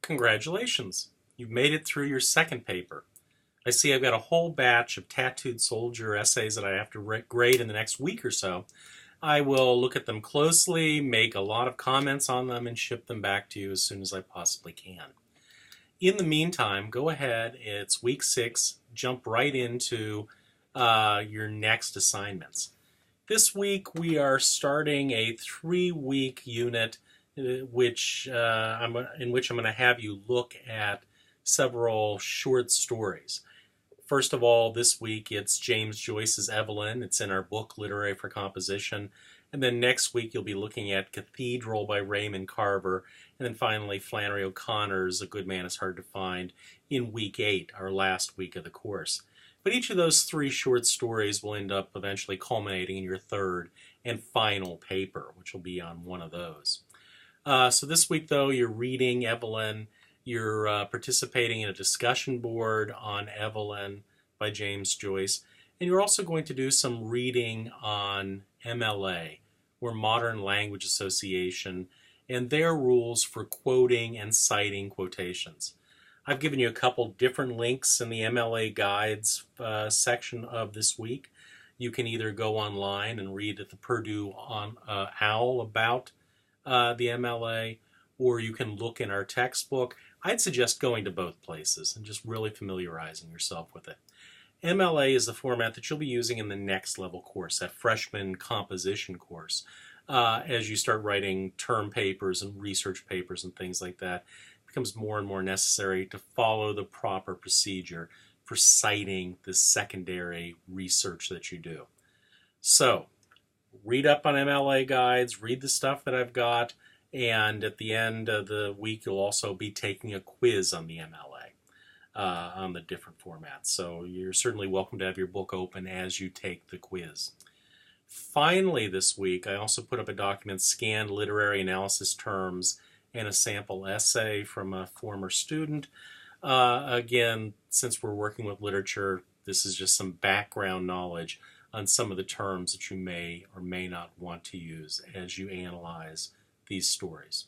Congratulations! You've made it through your second paper. I see I've got a whole batch of tattooed soldier essays that I have to grade in the next week or so. I will look at them closely, make a lot of comments on them, and ship them back to you as soon as I possibly can. In the meantime, go ahead, it's week 6, jump right into your next assignments. This week we are starting a 3-week unit in which I'm going to have you look at several short stories. First of all, this week it's James Joyce's Evelyn. It's in our book Literary for Composition. And then next week you'll be looking at Cathedral by Raymond Carver. And then finally Flannery O'Connor's A Good Man is Hard to Find in week 8, our last week of the course. But each of those 3 short stories will end up eventually culminating in your third and final paper, which will be on one of those. So this week, though, you're reading Evelyn. You're participating in a discussion board on Evelyn by James Joyce. And you're also going to do some reading on MLA, or Modern Language Association, and their rules for quoting and citing quotations. I've given you a couple different links in the MLA Guides section of this week. You can either go online and read at the Purdue OWL about the MLA, or you can look in our textbook. I'd suggest going to both places and just really familiarizing yourself with it. MLA is the format that you'll be using in the next level course, that freshman composition course, as you start writing term papers and research papers and things like that. It becomes more and more necessary to follow the proper procedure for citing the secondary research that you do. So, read up on MLA Guides, read the stuff that I've got, and at the end of the week you'll also be taking a quiz on the MLA, on the different formats. So you're certainly welcome to have your book open as you take the quiz. Finally this week I also put up a document, Scanned Literary Analysis Terms, and a sample essay from a former student. Again, since we're working with literature, this is just some background knowledge on some of the terms that you may or may not want to use as you analyze these stories.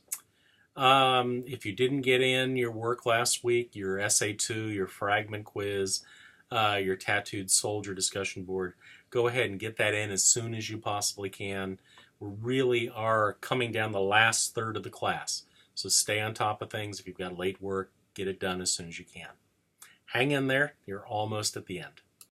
If you didn't get in your work last week, your Essay 2, your fragment quiz, your tattooed soldier discussion board, go ahead and get that in as soon as you possibly can. We really are coming down the last third of the class, so stay on top of things. If you've got late work, get it done as soon as you can. Hang in there, you're almost at the end.